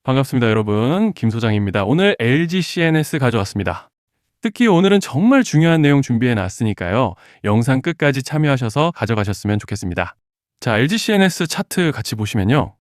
반갑습니다, 여러분. 김 소장입니다. 오늘 LG CNS 가져왔습니다. 특히 오늘은 정말 중요한 내용 준비해 놨으니까요. 영상 끝까지 참여하셔서 가져가셨으면 좋겠습니다. 자, LG CNS 차트 같이 보시면요.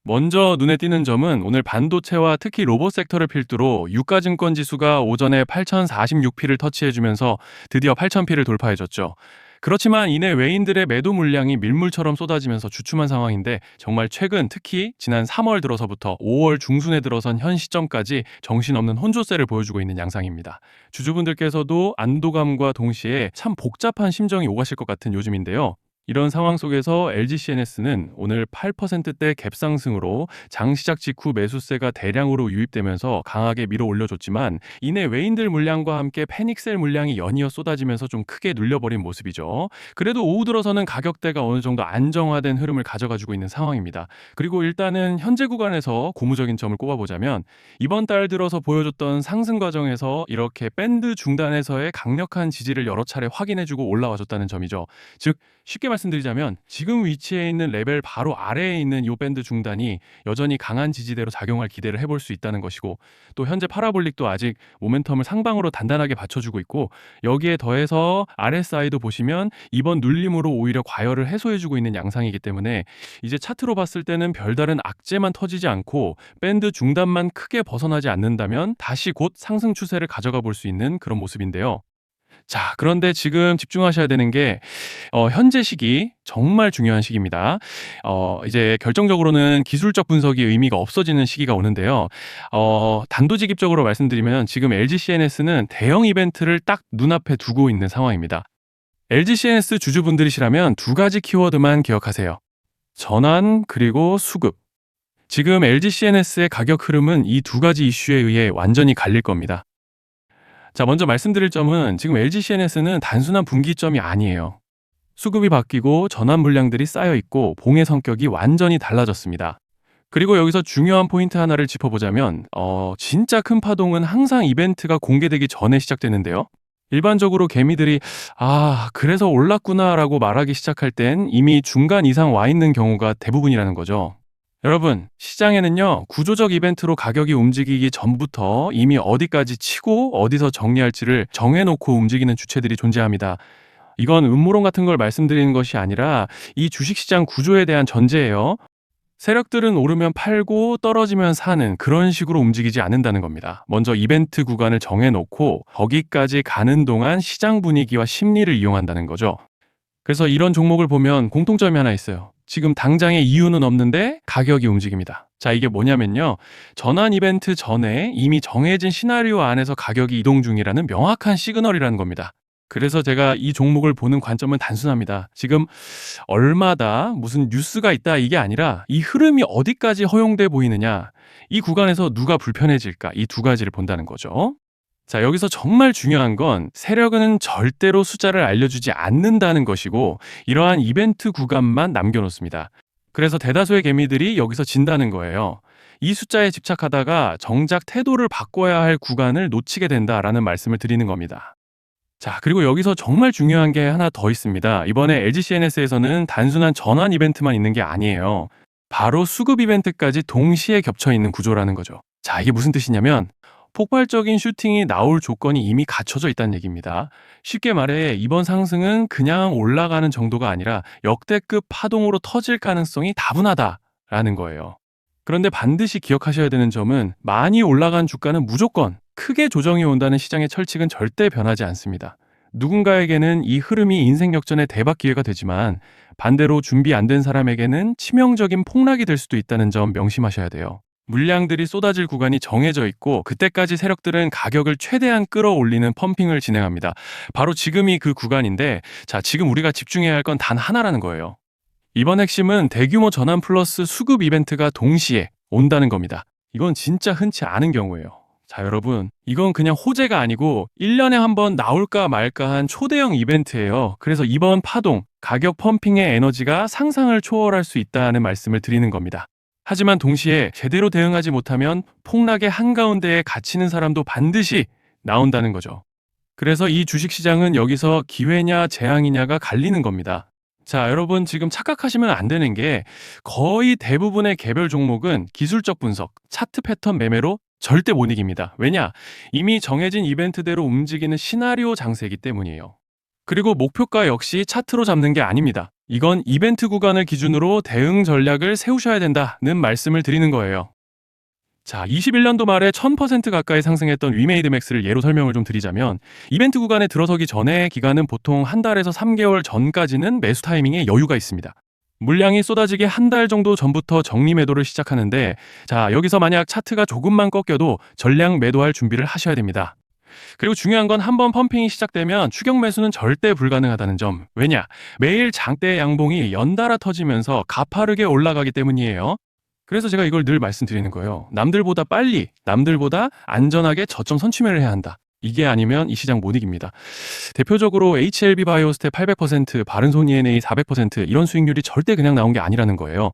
먼저 눈에 띄는 점은 오늘 반도체와 특히 로봇 섹터를 필두로 유가증권 지수가 오전에 8046P를 터치해주면서 드디어 8000P를 돌파해줬죠. 그렇지만 이내 외인들의 매도 물량이 밀물처럼 쏟아지면서 주춤한 상황인데 정말 최근 특히 지난 3월 들어서부터 5월 중순에 들어선 현 시점까지 정신없는 혼조세를 보여주고 있는 양상입니다. 주주분들께서도 안도감과 동시에 참 복잡한 심정이 오가실 것 같은 요즘인데요. 이런 상황 속에서 LG CNS는 오늘 8%대 갭상승으로 장 시작 직후 매수세가 대량으로 유입되면서 강하게 밀어 올려줬지만 이내 외인들 물량과 함께 패닉셀 물량이 연이어 쏟아지면서 좀 크게 눌려버린 모습이죠. 그래도 오후 들어서는 가격대가 어느 정도 안정화된 흐름을 가져가지고 있는 상황입니다. 그리고 일단은 현재 구간에서 고무적인 점을 꼽아보자면 이번 달 들어서 보여줬던 상승 과정에서 이렇게 밴드 중단에서의 강력한 지지를 여러 차례 확인해주고 올라와줬다는 점이죠. 즉 쉽게 말씀드리자면 지금 위치에 있는 레벨 바로 아래에 있는 이 밴드 중단이 여전히 강한 지지대로 작용할 기대를 해볼 수 있다는 것이고, 또 현재 파라볼릭도 아직 모멘텀을 상방으로 단단하게 받쳐주고 있고, 여기에 더해서 RSI도 보시면 이번 눌림으로 오히려 과열을 해소해주고 있는 양상이기 때문에 이제 차트로 봤을 때는 별다른 악재만 터지지 않고 밴드 중단만 크게 벗어나지 않는다면 다시 곧 상승 추세를 가져가 볼 수 있는 그런 모습인데요. 자, 그런데 지금 집중하셔야 되는 게 현재 시기 정말 중요한 시기입니다. 이제 결정적으로는 기술적 분석이 의미가 없어지는 시기가 오는데요. 단도직입적으로 말씀드리면 지금 LG CNS는 대형 이벤트를 딱 눈앞에 두고 있는 상황입니다. LG CNS 주주분들이시라면 두 가지 키워드만 기억하세요. 전환 그리고 수급. 지금 LG CNS의 가격 흐름은 이 두 가지 이슈에 의해 완전히 갈릴 겁니다. 자, 먼저 말씀드릴 점은 지금 LG CNS는 단순한 분기점이 아니에요. 수급이 바뀌고 전환 물량들이 쌓여 있고 봉의 성격이 완전히 달라졌습니다. 그리고 여기서 중요한 포인트 하나를 짚어보자면 진짜 큰 파동은 항상 이벤트가 공개되기 전에 시작되는데요. 일반적으로 개미들이 그래서 올랐구나라고 말하기 시작할 땐 이미 중간 이상 와 있는 경우가 대부분이라는 거죠. 여러분, 시장에는요, 구조적 이벤트로 가격이 움직이기 전부터 이미 어디까지 치고 어디서 정리할지를 정해놓고 움직이는 주체들이 존재합니다. 이건 음모론 같은 걸 말씀드리는 것이 아니라 이 주식시장 구조에 대한 전제예요. 세력들은 오르면 팔고 떨어지면 사는 그런 식으로 움직이지 않는다는 겁니다. 먼저 이벤트 구간을 정해놓고 거기까지 가는 동안 시장 분위기와 심리를 이용한다는 거죠. 그래서 이런 종목을 보면 공통점이 하나 있어요. 지금 당장의 이유는 없는데 가격이 움직입니다. 자, 이게 뭐냐면요. 전환 이벤트 전에 이미 정해진 시나리오 안에서 가격이 이동 중이라는 명확한 시그널이라는 겁니다. 그래서 제가 이 종목을 보는 관점은 단순합니다. 지금 얼마다 무슨 뉴스가 있다 이게 아니라 이 흐름이 어디까지 허용돼 보이느냐, 이 구간에서 누가 불편해질까, 이 두 가지를 본다는 거죠. 자, 여기서 정말 중요한 건 세력은 절대로 숫자를 알려주지 않는다는 것이고 이러한 이벤트 구간만 남겨놓습니다. 그래서 대다수의 개미들이 여기서 진다는 거예요. 이 숫자에 집착하다가 정작 태도를 바꿔야 할 구간을 놓치게 된다라는 말씀을 드리는 겁니다. 자, 그리고 여기서 정말 중요한 게 하나 더 있습니다. 이번에 LG CNS에서는 단순한 전환 이벤트만 있는 게 아니에요. 바로 수급 이벤트까지 동시에 겹쳐 있는 구조라는 거죠. 자, 이게 무슨 뜻이냐면 폭발적인 슈팅이 나올 조건이 이미 갖춰져 있다는 얘기입니다. 쉽게 말해 이번 상승은 그냥 올라가는 정도가 아니라 역대급 파동으로 터질 가능성이 다분하다라는 거예요. 그런데 반드시 기억하셔야 되는 점은 많이 올라간 주가는 무조건 크게 조정이 온다는 시장의 철칙은 절대 변하지 않습니다. 누군가에게는 이 흐름이 인생 역전의 대박 기회가 되지만 반대로 준비 안 된 사람에게는 치명적인 폭락이 될 수도 있다는 점 명심하셔야 돼요. 물량들이 쏟아질 구간이 정해져 있고 그때까지 세력들은 가격을 최대한 끌어올리는 펌핑을 진행합니다. 바로 지금이 그 구간인데, 자, 지금 우리가 집중해야 할 건 단 하나라는 거예요. 이번 핵심은 대규모 전환 플러스 수급 이벤트가 동시에 온다는 겁니다. 이건 진짜 흔치 않은 경우예요. 자, 여러분, 이건 그냥 호재가 아니고 1년에 한 번 나올까 말까 한 초대형 이벤트예요. 그래서 이번 파동, 가격 펌핑의 에너지가 상상을 초월할 수 있다는 말씀을 드리는 겁니다. 하지만 동시에 제대로 대응하지 못하면 폭락의 한가운데에 갇히는 사람도 반드시 나온다는 거죠. 그래서 이 주식시장은 여기서 기회냐 재앙이냐가 갈리는 겁니다. 자, 여러분 지금 착각하시면 안 되는 게 거의 대부분의 개별 종목은 기술적 분석, 차트 패턴 매매로 절대 못 이깁니다. 왜냐? 이미 정해진 이벤트대로 움직이는 시나리오 장세이기 때문이에요. 그리고 목표가 역시 차트로 잡는 게 아닙니다. 이건 이벤트 구간을 기준으로 대응 전략을 세우셔야 된다는 말씀을 드리는 거예요. 자, 21년도 말에 1000% 가까이 상승했던 위메이드 맥스를 예로 설명을 좀 드리자면 이벤트 구간에 들어서기 전에 기간은 보통 한 달에서 3개월 전까지는 매수 타이밍에 여유가 있습니다. 물량이 쏟아지기 한 달 정도 전부터 정리 매도를 시작하는데 자, 여기서 만약 차트가 조금만 꺾여도 전량 매도할 준비를 하셔야 됩니다. 그리고 중요한 건 한번 펌핑이 시작되면 추격 매수는 절대 불가능하다는 점. 왜냐? 매일 장대 양봉이 연달아 터지면서 가파르게 올라가기 때문이에요. 그래서 제가 이걸 늘 말씀드리는 거예요. 남들보다 빨리, 남들보다 안전하게 저점 선취매를 해야 한다. 이게 아니면 이 시장 못 이깁니다. 대표적으로 HLB 바이오스텝 800%, 바른손 ENA 400% 이런 수익률이 절대 그냥 나온 게 아니라는 거예요.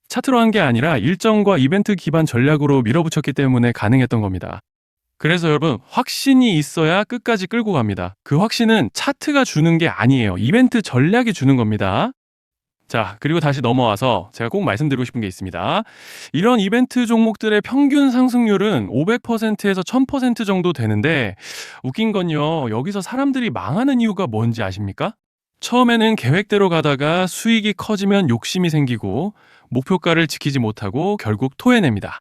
차트로 한 게 아니라 일정과 이벤트 기반 전략으로 밀어붙였기 때문에 가능했던 겁니다. 그래서 여러분, 확신이 있어야 끝까지 끌고 갑니다. 그 확신은 차트가 주는 게 아니에요. 이벤트 전략이 주는 겁니다. 자, 그리고 다시 넘어와서 제가 꼭 말씀드리고 싶은 게 있습니다. 이런 이벤트 종목들의 평균 상승률은 500%에서 1000% 정도 되는데 웃긴 건요. 여기서 사람들이 망하는 이유가 뭔지 아십니까? 처음에는 계획대로 가다가 수익이 커지면 욕심이 생기고 목표가를 지키지 못하고 결국 토해냅니다.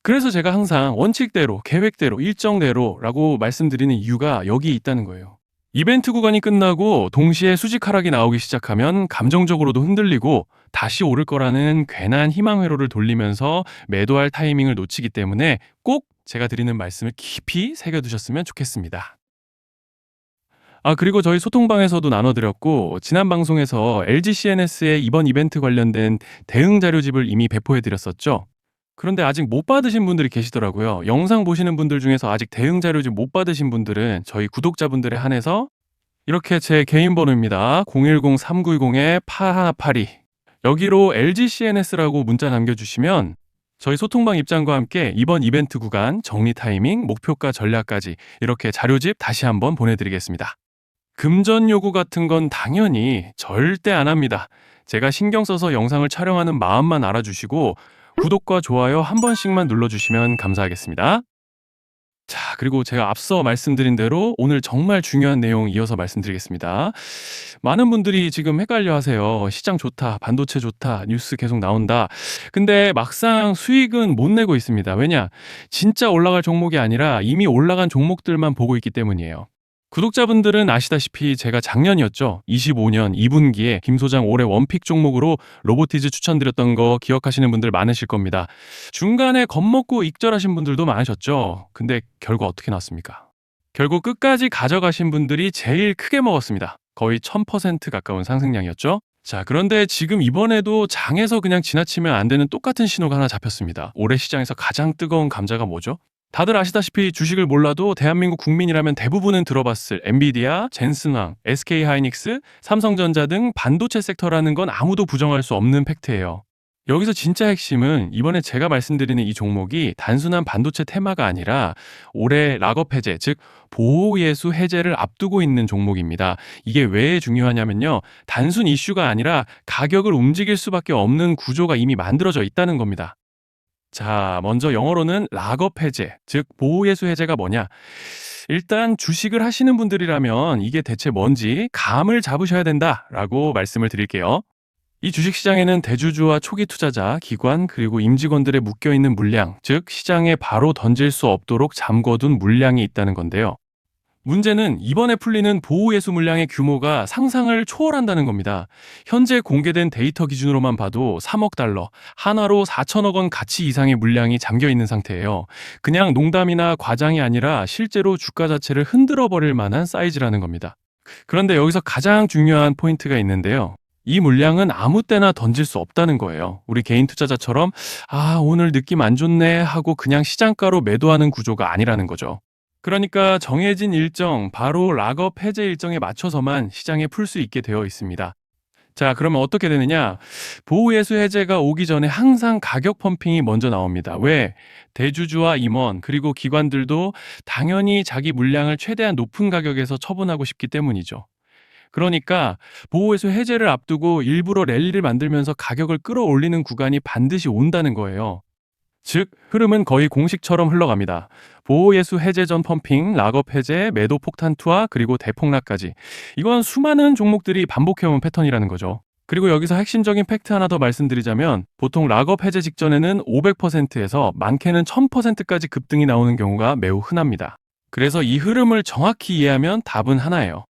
그래서 제가 항상 원칙대로, 계획대로, 일정대로라고 말씀드리는 이유가 여기 있다는 거예요. 이벤트 구간이 끝나고 동시에 수직 하락이 나오기 시작하면 감정적으로도 흔들리고 다시 오를 거라는 괜한 희망 회로를 돌리면서 매도할 타이밍을 놓치기 때문에 꼭 제가 드리는 말씀을 깊이 새겨두셨으면 좋겠습니다. 아, 그리고 저희 소통방에서도 나눠드렸고 지난 방송에서 LG CNS의 이번 이벤트 관련된 대응 자료집을 이미 배포해드렸었죠. 그런데 아직 못 받으신 분들이 계시더라고요. 영상 보시는 분들 중에서 아직 대응 자료집 못 받으신 분들은 저희 구독자분들에 한해서 이렇게 제 개인 번호입니다. 010-3910-8182 여기로 LGCNS라고 문자 남겨주시면 저희 소통방 입장과 함께 이번 이벤트 구간 정리 타이밍, 목표가 전략까지 이렇게 자료집 다시 한번 보내드리겠습니다. 금전 요구 같은 건 당연히 절대 안 합니다. 제가 신경 써서 영상을 촬영하는 마음만 알아주시고 구독과 좋아요 한 번씩만 눌러주시면 감사하겠습니다. 자, 그리고 제가 앞서 말씀드린 대로 오늘 정말 중요한 내용 이어서 말씀드리겠습니다. 많은 분들이 지금 헷갈려 하세요. 시장 좋다, 반도체 좋다, 뉴스 계속 나온다. 근데 막상 수익은 못 내고 있습니다. 왜냐? 진짜 올라갈 종목이 아니라 이미 올라간 종목들만 보고 있기 때문이에요. 구독자분들은 아시다시피 제가 작년이었죠. 25년 2분기에 김 소장 올해 원픽 종목으로 로보티즈 추천드렸던 거 기억하시는 분들 많으실 겁니다. 중간에 겁먹고 익절하신 분들도 많으셨죠. 근데 결과 어떻게 났습니까? 결국 끝까지 가져가신 분들이 제일 크게 먹었습니다. 거의 1000% 가까운 상승량이었죠. 자, 그런데 지금 이번에도 장에서 그냥 지나치면 안 되는 똑같은 신호가 하나 잡혔습니다. 올해 시장에서 가장 뜨거운 감자가 뭐죠? 다들 아시다시피 주식을 몰라도 대한민국 국민이라면 대부분은 들어봤을 엔비디아, 젠슨왕, SK하이닉스, 삼성전자 등 반도체 섹터라는 건 아무도 부정할 수 없는 팩트예요. 여기서 진짜 핵심은 이번에 제가 말씀드리는 이 종목이 단순한 반도체 테마가 아니라 올해 락업 해제, 즉 보호예수 해제를 앞두고 있는 종목입니다. 이게 왜 중요하냐면요. 단순 이슈가 아니라 가격을 움직일 수밖에 없는 구조가 이미 만들어져 있다는 겁니다. 자, 먼저 영어로는 락업 해제, 즉 보호예수 해제가 뭐냐? 일단 주식을 하시는 분들이라면 이게 대체 뭔지 감을 잡으셔야 된다라고 말씀을 드릴게요. 이 주식시장에는 대주주와 초기 투자자, 기관, 그리고 임직원들의 묶여있는 물량, 즉 시장에 바로 던질 수 없도록 잠궈둔 물량이 있다는 건데요. 문제는 이번에 풀리는 보호예수 물량의 규모가 상상을 초월한다는 겁니다. 현재 공개된 데이터 기준으로만 봐도 3억 달러, 한화로 4천억 원 가치 이상의 물량이 잠겨 있는 상태예요. 그냥 농담이나 과장이 아니라 실제로 주가 자체를 흔들어 버릴 만한 사이즈라는 겁니다. 그런데 여기서 가장 중요한 포인트가 있는데요. 이 물량은 아무 때나 던질 수 없다는 거예요. 우리 개인 투자자처럼 오늘 느낌 안 좋네 하고 그냥 시장가로 매도하는 구조가 아니라는 거죠. 그러니까 정해진 일정, 바로 락업 해제 일정에 맞춰서만 시장에 풀 수 있게 되어 있습니다. 자, 그러면 어떻게 되느냐? 보호예수 해제가 오기 전에 항상 가격 펌핑이 먼저 나옵니다. 왜? 대주주와 임원, 그리고 기관들도 당연히 자기 물량을 최대한 높은 가격에서 처분하고 싶기 때문이죠. 그러니까 보호회수 해제를 앞두고 일부러 랠리를 만들면서 가격을 끌어올리는 구간이 반드시 온다는 거예요. 즉, 흐름은 거의 공식처럼 흘러갑니다. 보호예수 해제 전 펌핑, 락업 해제, 매도 폭탄 투하, 그리고 대폭락까지. 이건 수많은 종목들이 반복해온 패턴이라는 거죠. 그리고 여기서 핵심적인 팩트 하나 더 말씀드리자면 보통 락업 해제 직전에는 500%에서 많게는 1000%까지 급등이 나오는 경우가 매우 흔합니다. 그래서 이 흐름을 정확히 이해하면 답은 하나예요.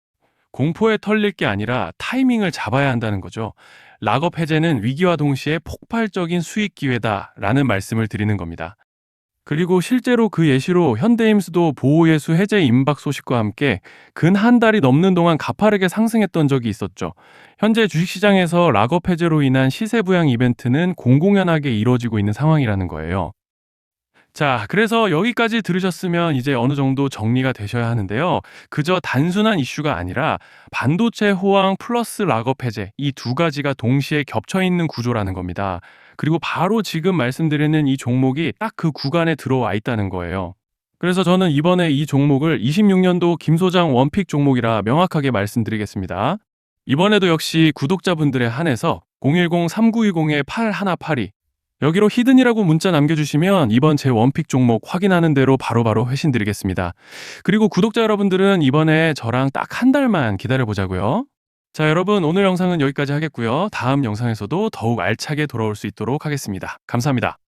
공포에 털릴 게 아니라 타이밍을 잡아야 한다는 거죠. 락업 해제는 위기와 동시에 폭발적인 수익 기회다라는 말씀을 드리는 겁니다. 그리고 실제로 그 예시로 현대임수도 보호예수 해제 임박 소식과 함께 근 한 달이 넘는 동안 가파르게 상승했던 적이 있었죠. 현재 주식시장에서 락업 해제로 인한 시세 부양 이벤트는 공공연하게 이루어지고 있는 상황이라는 거예요. 자, 그래서 여기까지 들으셨으면 이제 어느 정도 정리가 되셔야 하는데요. 그저 단순한 이슈가 아니라 반도체 호황 플러스 락업 해제 이 두 가지가 동시에 겹쳐 있는 구조라는 겁니다. 그리고 바로 지금 말씀드리는 이 종목이 딱 그 구간에 들어와 있다는 거예요. 그래서 저는 이번에 이 종목을 26년도 김 소장 원픽 종목이라 명확하게 말씀드리겠습니다. 이번에도 역시 구독자분들에 한해서 010-3920-8182 여기로 히든이라고 문자 남겨주시면 이번 제 원픽 종목 확인하는 대로 바로바로 회신 드리겠습니다. 그리고 구독자 여러분들은 이번에 저랑 딱 한 달만 기다려보자고요. 자, 여러분 오늘 영상은 여기까지 하겠고요. 다음 영상에서도 더욱 알차게 돌아올 수 있도록 하겠습니다. 감사합니다.